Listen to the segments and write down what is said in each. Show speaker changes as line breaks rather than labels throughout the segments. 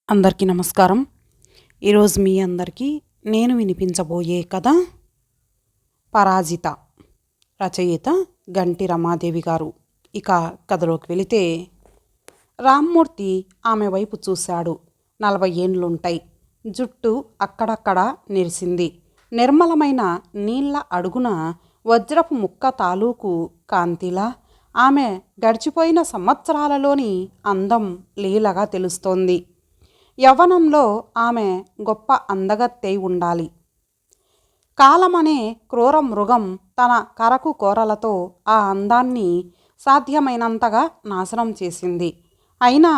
అందరికీ నమస్కారం. ఈరోజు మీ అందరికీ నేను వినిపించబోయే కథ పరాజిత. రచయిత గంటి రమాదేవి గారు. ఇక కథలోకి వెళితే, రామ్మూర్తి ఆమె వైపు చూశాడు. 40 ఏండ్లుంటాయి. జుట్టు అక్కడక్కడ నెరిసింది. నిర్మలమైన నీళ్ల అడుగున వజ్రపు ముక్క తాలూకు కాంతిలా ఆమె గడిచిపోయిన సంవత్సరాలలోని అందం లీలగా తెలుస్తోంది. యవ్వనంలో ఆమె గొప్ప అందగత్తె ఉండాలి. కాలమనే క్రూర మృగం తన కరకు కోరలతో ఆ అందాన్ని సాధ్యమైనంతగా నాశనం చేసింది. అయినా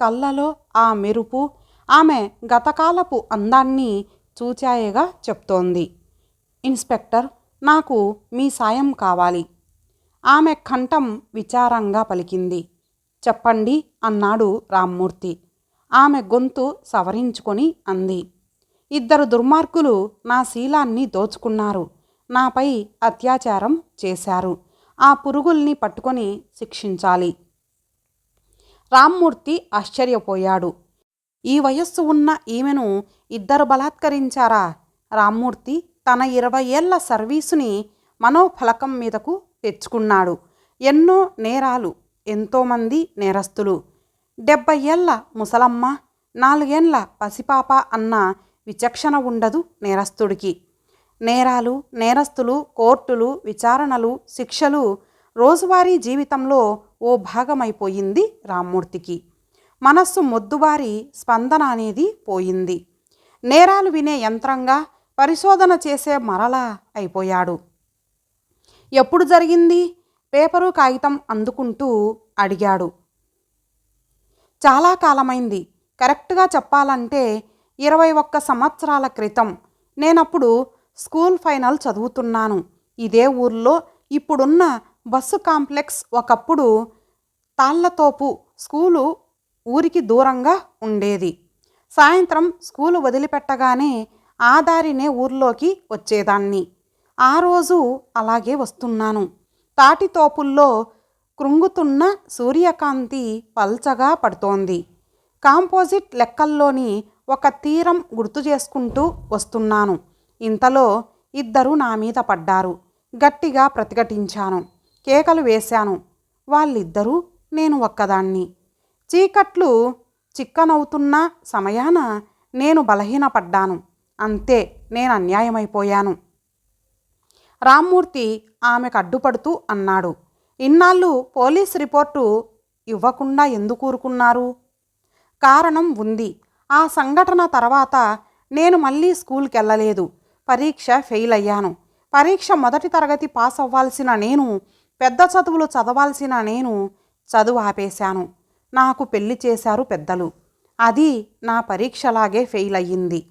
కళ్ళలో ఆ మెరుపు ఆమె గతకాలపు అందాన్ని చూచాయగా చెప్తోంది. ఇన్స్పెక్టర్, నాకు మీ సాయం కావాలి. ఆమె కంఠం విచారంగా పలికింది. చెప్పండి అన్నాడు రామ్మూర్తి. ఆమె గొంతు సవరించుకొని అంది. 2 దుర్మార్గులు నా శీలాన్ని దోచుకున్నారు. నాపై అత్యాచారం చేశారు. ఆ పురుగుల్ని పట్టుకొని శిక్షించాలి. రామ్మూర్తి ఆశ్చర్యపోయాడు. ఈ వయస్సు ఉన్న ఈమెను 2 బలాత్కరించారా? రామ్మూర్తి తన 20 ఏళ్ల సర్వీసుని మనోఫలకం మీదకు తెచ్చుకున్నాడు. ఎన్నో నేరాలు, ఎంతోమంది నేరస్తులు. 70 ఏళ్ల ముసలమ్మ, 4 ఏండ్ల పసిపాప అన్న విచక్షణ ఉండదు నేరస్తుడికి. నేరాలు, నేరస్తులు, కోర్టులు, విచారణలు, శిక్షలు రోజువారీ జీవితంలో ఓ భాగమైపోయింది రామ్మూర్తికి. మనస్సు మొద్దుబారి స్పందన అనేది పోయింది. నేరాలు వినే యంత్రంగా, పరిశోధన చేసే మరలా అయిపోయాడు. ఎప్పుడు జరిగింది? పేపరు కాగితం అందుకుంటూ అడిగాడు. చాలా కాలమైంది. కరెక్ట్గా చెప్పాలంటే 21 సంవత్సరాల క్రితం. నేనప్పుడు స్కూల్ ఫైనల్ చదువుతున్నాను. ఇదే ఊర్లో ఇప్పుడున్న బస్సు కాంప్లెక్స్ ఒకప్పుడు తాళ్లతోపు స్కూలు ఊరికి దూరంగా ఉండేది. సాయంత్రం స్కూలు వదిలిపెట్టగానే ఆ దారినే ఊర్లోకి వచ్చేదాన్ని. ఆ రోజు అలాగే వస్తున్నాను. తాటితోపుల్లో కృంగుతున్న సూర్యకాంతి పల్చగా పడుతోంది. కాంపోజిట్ లెక్కల్లోని ఒక తీరం గుర్తు చేసుకుంటూ వస్తున్నాను. ఇంతలో 2 నా మీద పడ్డారు. గట్టిగా ప్రతిఘటించాను. కేకలు వేశాను. వాళ్ళిద్దరూ, నేను ఒక్కదాన్ని. చీకట్లు చిక్కనవుతున్న సమయాన నేను బలహీనపడ్డాను. అంతే, నేను అన్యాయమైపోయాను. రామ్మూర్తి ఆమెకు అడ్డుపడుతూ అన్నాడు. ఇన్నాళ్ళు పోలీస్ రిపోర్టు ఇవ్వకుండా ఎందుకు ఊరుకున్నారు? కారణం ఉంది. ఆ సంఘటన తర్వాత నేను మళ్ళీ స్కూల్కి వెళ్ళలేదు. పరీక్ష ఫెయిల్ అయ్యాను. పరీక్ష మొదటి తరగతి పాస్ అవ్వాల్సిన నేను, పెద్ద చదువులు చదవాల్సిన నేను చదువు ఆపేశాను. నాకు పెళ్లి చేశారు పెద్దలు. అది నా పరీక్షలాగే ఫెయిల్ అయ్యింది.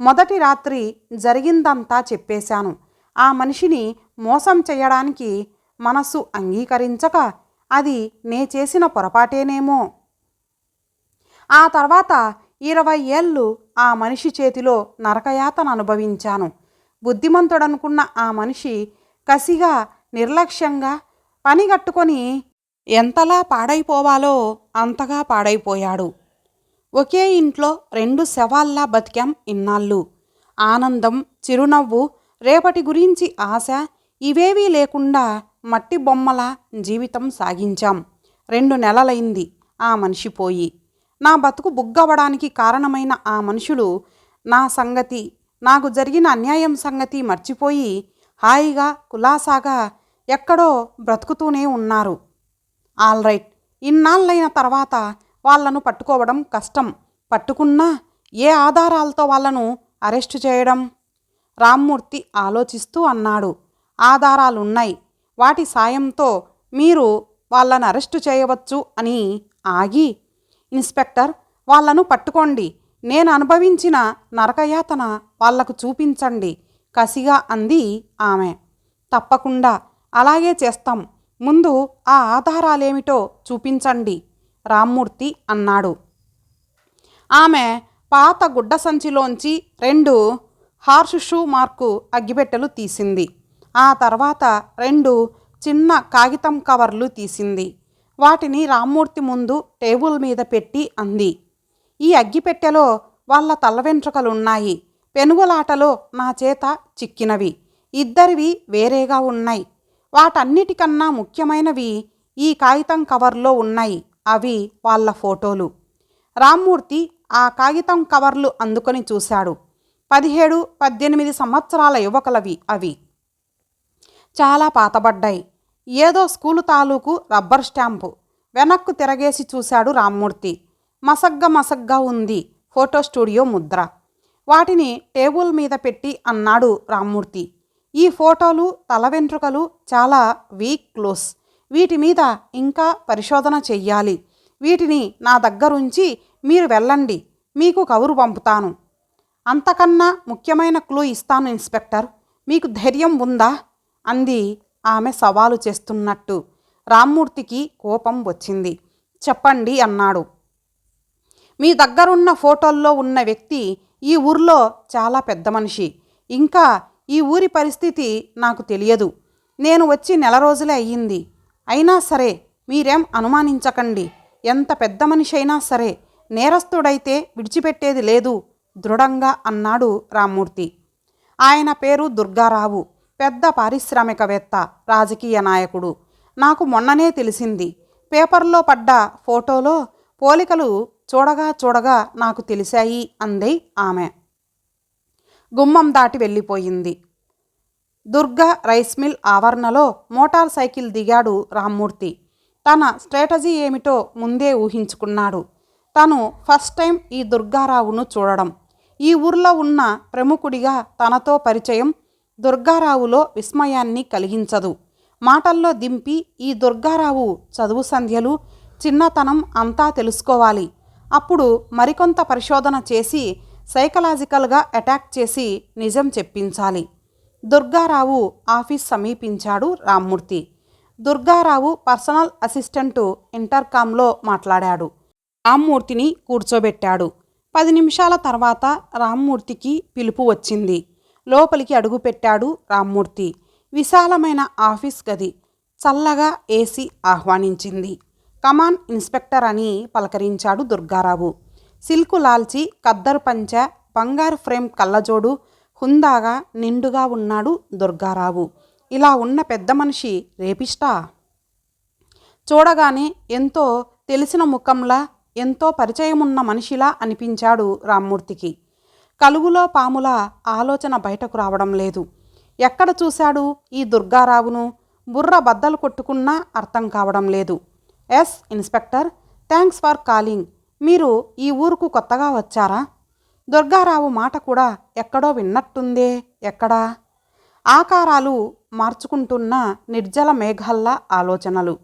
మొదటి రాత్రి జరిగిందంతా చెప్పేశాను. ఆ మనిషిని మోసం చేయడానికి మనసు అంగీకరించక అది నే చేసిన పొరపాటేనేమో. ఆ తర్వాత 20 ఏళ్ళు ఆ మనిషి చేతిలో నరకయాతన అనుభవించాను. బుద్ధిమంతుడనుకున్న ఆ మనిషి కసిగా, నిర్లక్ష్యంగా పనిగట్టుకొని ఎంతలా పాడైపోవాలో అంతగా పాడైపోయాడు. ఒకే ఇంట్లో 2 శవాల్లా బతికాం ఇన్నాళ్ళు. ఆనందం, చిరునవ్వు, రేపటి గురించి ఆశ ఇవేవీ లేకుండా మట్టి బొమ్మల జీవితం సాగించాం. 2 నెలలైంది ఆ మనిషి పోయి. నా బతుకు బుగ్గవడానికి కారణమైన ఆ మనుషులు నా సంగతి, నాకు జరిగిన అన్యాయం సంగతి మర్చిపోయి హాయిగా, కులాసాగా ఎక్కడో బ్రతుకుతూనే ఉన్నారు. ఆల్రైట్, ఇన్నాళ్ళైన తర్వాత వాళ్లను పట్టుకోవడం కష్టం. పట్టుకున్నా ఏ ఆధారాలతో వాళ్లను అరెస్టు చేయడం? రామ్మూర్తి ఆలోచిస్తూ అన్నాడు. ఆధారాలున్నాయి. వాటి సాయంతో మీరు వాళ్ళను అరెస్టు చేయవచ్చు అని ఆగి, ఇన్స్పెక్టర్, వాళ్లను పట్టుకోండి. నేను అనుభవించిన నరకయాతన వాళ్లకు చూపించండి కసిగా అంది ఆమె. తప్పకుండా, అలాగే చేస్తాం. ముందు ఆ ఆధారాలేమిటో చూపించండి రామ్మూర్తి అన్నాడు. ఆమె పాత గుడ్డ సంచిలోంచి 2 హార్స్ షూ మార్కు అగ్గిపెట్టెలు తీసింది. ఆ తర్వాత 2 చిన్న కాగితం కవర్లు తీసింది. వాటిని రామ్మూర్తి ముందు టేబుల్ మీద పెట్టి అంది. ఈ అగ్గిపెట్టెలో వాళ్ళ తల వెంట్రుకలున్నాయి. పెనుగులాటలో నా చేత చిక్కినవి. ఇద్దరివి వేరేగా ఉన్నాయి. వాటన్నిటికన్నా ముఖ్యమైనవి ఈ కాగితం కవర్లో ఉన్నాయి. అవి వాళ్ళ ఫోటోలు. రామ్మూర్తి ఆ కాగితం కవర్లు అందుకొని చూశాడు. 17, 18 సంవత్సరాల యువకులవి అవి. చాలా పాతబడ్డాయి. ఏదో స్కూలు తాలూకు రబ్బర్ స్టాంపు. వెనక్కు తిరగేసి చూశాడు రామ్మూర్తి. మసగ్గా ఉంది ఫోటో స్టూడియో ముద్ర. వాటిని టేబుల్ మీద పెట్టి అన్నాడు రామ్మూర్తి. ఈ ఫోటోలు, తల వెంట్రుకలు చాలా వీక్ క్లోజ్. వీటి మీద ఇంకా పరిశోధన చెయ్యాలి. వీటిని నా దగ్గరుంచి మీరు వెళ్ళండి. మీకు కబురు పంపుతాను. అంతకన్నా ముఖ్యమైన క్లూ ఇస్తాను ఇన్స్పెక్టర్. మీకు ధైర్యం ఉందా అంది ఆమె సవాలు చేస్తున్నట్టు. రామ్మూర్తికి కోపం వచ్చింది. చెప్పండి అన్నాడు. మీ దగ్గరున్న ఫోటోల్లో ఉన్న వ్యక్తి ఈ ఊర్లో చాలా పెద్ద మనిషి. ఇంకా ఈ ఊరి పరిస్థితి నాకు తెలియదు. నేను వచ్చి నెల రోజులే అయ్యింది. అయినా సరే మీరేం అనుమానించకండి. ఎంత పెద్ద మనిషి అయినా సరే నేరస్తుడైతే విడిచిపెట్టేది లేదు దృఢంగా అన్నాడు రామ్మూర్తి. ఆయన పేరు దుర్గారావు. పెద్ద పారిశ్రామికవేత్త, రాజకీయ నాయకుడు. నాకు మొన్ననే తెలిసింది. పేపర్లో పడ్డ ఫోటోలో పోలికలు చూడగా నాకు తెలిసాయి అంది ఆమె. గుమ్మం దాటి వెళ్ళిపోయింది. దుర్గా రైస్ మిల్ ఆవరణలో మోటార్ సైకిల్ దిగాడు రామ్మూర్తి. తన స్ట్రాటజీ ఏమిటో ముందే ఊహించుకున్నాడు. తను ఫస్ట్ టైం ఈ దుర్గారావును చూడడం. ఈ ఊర్లో ఉన్న ప్రముఖుడిగా తనతో పరిచయం దుర్గారావులో విస్మయాన్ని కలిగించదు. మాటల్లో దింపి ఈ దుర్గారావు చదువు సంధ్యలు, చిన్నతనం అంతా తెలుసుకోవాలి. అప్పుడు మరికొంత పరిశోధన చేసి సైకలాజికల్గా అటాక్ చేసి నిజం చెప్పించాలి. దుర్గారావు ఆఫీస్ సమీపించాడు రామ్మూర్తి. దుర్గారావు పర్సనల్ అసిస్టెంటు ఇంటర్కామ్లో మాట్లాడాడు. రామ్మూర్తిని కూర్చోబెట్టాడు. 10 నిమిషాల తర్వాత రామ్మూర్తికి పిలుపు వచ్చింది. లోపలికి అడుగుపెట్టాడు రామ్మూర్తి. విశాలమైన ఆఫీస్ గది. చల్లగా ఏసీ ఆహ్వానించింది. కమాన్ ఇన్స్పెక్టర్ అని పలకరించాడు దుర్గారావు. సిల్కు లాల్చి, ఖద్దరు పంచ, బంగారు ఫ్రేమ్ కళ్ళజోడు, హుందాగా నిండుగా ఉన్నాడు దుర్గారావు. ఇలా ఉన్న పెద్ద మనిషి రేపిస్టా? చూడగానే ఎంతో తెలిసిన ముఖంలా, ఎంతో పరిచయమున్న మనిషిలా అనిపించాడు రామ్మూర్తికి. కలుగులో పాముల ఆలోచన బయటకు రావడం లేదు. ఎక్కడ చూశాడు ఈ దుర్గారావును? బుర్ర బద్దలు కొట్టుకున్నా అర్థం కావడం లేదు. Yes inspector, thanks for calling. మీరు ఈ ఊరుకు కొత్తగా వచ్చారా? దుర్గారావు మాట కూడా ఎక్కడో విన్నట్టుందే. ఎక్కడా? ఆకారాలు మార్చుకుంటున్న నిర్జల మేఘాల్లా ఆలోచనలు.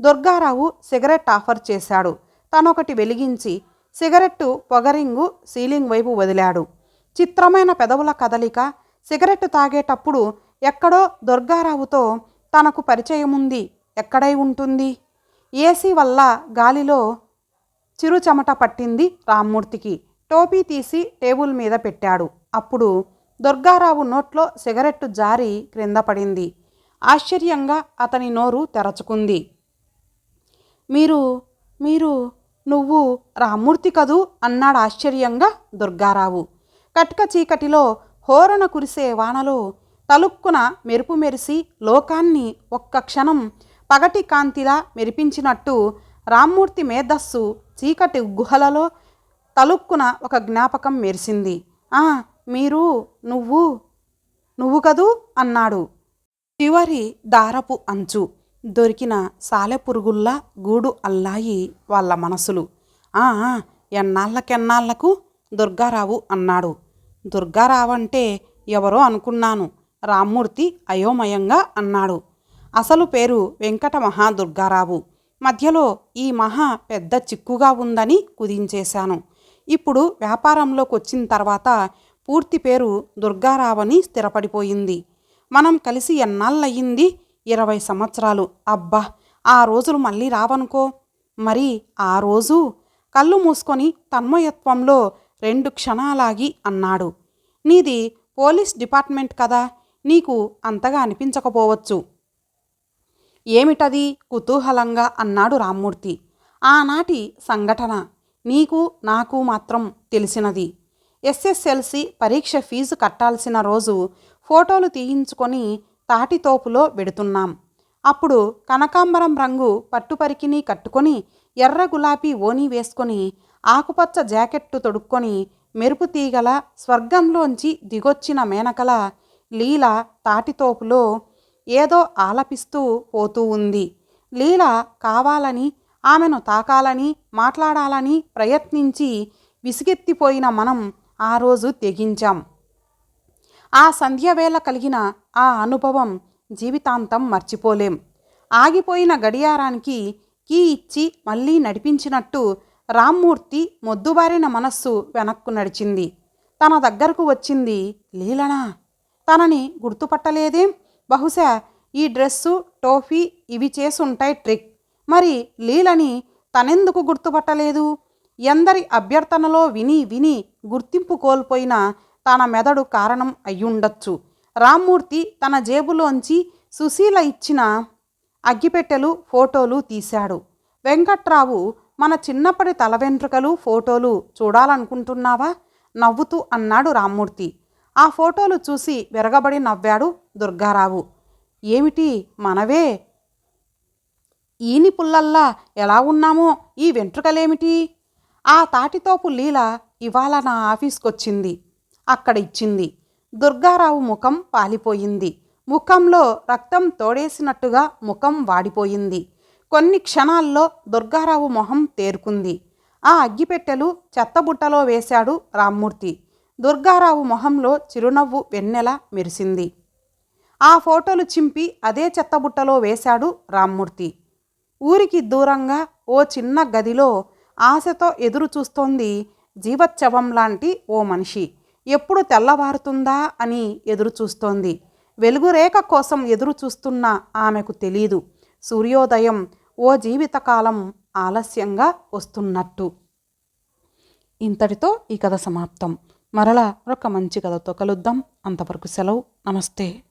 దుర్గారావు సిగరెట్ ఆఫర్ చేశాడు. తనొకటి వెలిగించి సిగరెట్టు పొగరింగు సీలింగ్ వైపు వదిలాడు. చిత్రమైన పెదవుల కదలిక. సిగరెట్టు తాగేటప్పుడు ఎక్కడో దుర్గారావుతో తనకు పరిచయముంది. ఎక్కడై ఉంటుంది? ఏసీ వల్ల గాలిలో చిరు చెమట పట్టింది రామ్మూర్తికి. టోపీ తీసి టేబుల్ మీద పెట్టాడు. అప్పుడు దుర్గారావు నోట్లో సిగరెట్టు జారి క్రింద పడింది. ఆశ్చర్యంగా అతని నోరు తెరచుకుంది. మీరు నువ్వు రామ్మూర్తి కదూ అన్నాడు ఆశ్చర్యంగా దుర్గారావు. కట్క చీకటిలో హోరణ కురిసే వానలో తలుక్కున మెరుపు మెరిసి లోకాన్ని ఒక్క క్షణం పగటి కాంతిలా మెరిపించినట్టు రామ్మూర్తి మేధస్సు చీకటి గుహలలో తలుక్కున ఒక జ్ఞాపకం మెరిసింది. మీరు నువ్వు కదూ అన్నాడు. చివరి దారపు అంచు దొరికిన సాలెపురుగుల్లా గూడు అల్లాయి వాళ్ళ మనసులు. ఎన్నాళ్ళకెన్నాళ్లకు దుర్గారావు అన్నాడు. దుర్గారావంటే ఎవరో అనుకున్నాను. రామ్మూర్తి అయోమయంగా అన్నాడు. అసలు పేరు వెంకట మహాదుర్గారావు. మధ్యలో ఈ మహా పెద్ద చిక్కుగా ఉందని కుదించేశాను. ఇప్పుడు వ్యాపారంలోకి వచ్చిన తర్వాత పూర్తి పేరు దుర్గారావని స్థిరపడిపోయింది. మనం కలిసి ఎన్నాళ్ళయ్యింది? 20 సంవత్సరాలు. అబ్బా, ఆ రోజులు మళ్ళీ రావనుకో. మరి ఆ రోజు కళ్ళు మూసుకొని తన్మయత్వంలో 2 క్షణాలాగి అన్నాడు. నీది పోలీస్ డిపార్ట్మెంట్ కదా, నీకు అంతగా అనిపించకపోవచ్చు. ఏమిటది? కుతూహలంగా అన్నాడు రామ్మూర్తి. ఆనాటి సంఘటన నీకు నాకు మాత్రం తెలిసినది. ఎస్ఎస్ఎల్సి పరీక్ష ఫీజు కట్టాల్సిన రోజు ఫోటోలు తీయించుకొని తాటితోపులో వెడుతున్నాం. అప్పుడు కనకాంబరం రంగు పట్టుపరికిని కట్టుకొని ఎర్ర గులాబీ ఓని వేసుకొని ఆకుపచ్చ జాకెట్టు తొడుక్కొని మెరుపు తీగల స్వర్గంలోంచి దిగొచ్చిన మేనకల లీల తాటితోపులో ఏదో ఆలపిస్తూ పోతూ ఉంది. లీల కావాలని ఆమెను తాకాలని మాట్లాడాలని ప్రయత్నించి విసిగెత్తిపోయిన మనం ఆ రోజు తెగించాం. ఆ సంధ్యవేళ కలిగిన ఆ అనుభవం జీవితాంతం మర్చిపోలేం. ఆగిపోయిన గడియారానికి కీ ఇచ్చి మళ్ళీ నడిపించినట్టు రామ్మూర్తి మొద్దుబారిన మనస్సు వెనక్కు నడిచింది. తన దగ్గరకు వచ్చింది లీలనా? తనని గుర్తుపట్టలేదేం? బహుశా ఈ డ్రెస్సు టోఫీ ఇవి చేసుంటాయి ట్రిక్. మరి లీలని తనెందుకు గుర్తుపట్టలేదు? ఎందరి అభ్యర్థనలో విని విని గుర్తింపు కోల్పోయిన తన మెదడు కారణం అయ్యుండొచ్చు. రామ్మూర్తి తన జేబులోంచి సుశీల ఇచ్చిన అగ్గిపెట్టెలు ఫోటోలు తీశాడు. వెంకట్రావు, మన చిన్నప్పటి తల వెంట్రుకలు ఫోటోలు చూడాలనుకుంటున్నావా? నవ్వుతూ అన్నాడు రామ్మూర్తి. ఆ ఫోటోలు చూసి విరగబడి నవ్వాడు దుర్గారావు. ఏమిటి మనవే? ఈని పుల్లల్లా ఎలా ఉన్నామో ఈ వెంట్రుకలేమిటి? ఆ తాటితోపు లీల ఇవాళ నా ఆఫీస్కొచ్చింది. అక్కడ ఇచ్చింది. దుర్గారావు ముఖం పాలిపోయింది. ముఖంలో రక్తం తోడేసినట్టుగా ముఖం వాడిపోయింది. కొన్ని క్షణాల్లో దుర్గారావు మొహం తేరుకుంది. ఆ అగ్గిపెట్టెలు చెత్తబుట్టలో వేశాడు రామ్మూర్తి. దుర్గారావు మొహంలో చిరునవ్వు వెన్నెల మెరిసింది. ఆ ఫోటోలు చింపి అదే చెత్తబుట్టలో వేశాడు రామ్మూర్తి. ఊరికి దూరంగా ఓ చిన్న గదిలో ఆశతో ఎదురు చూస్తోంది జీవోత్సవం లాంటి ఓ మనిషి. ఎప్పుడు తెల్లవారుతుందా అని ఎదురు చూస్తోంది. వెలుగురేఖ కోసం ఎదురు చూస్తున్న ఆమెకు తెలీదు సూర్యోదయం ఓ జీవితకాలం ఆలస్యంగా వస్తున్నట్టు. ఇంతటితో ఈ కథ సమాప్తం. మరలా ఒక మంచి కథతో కలుద్దాం. అంతవరకు సెలవు. నమస్తే.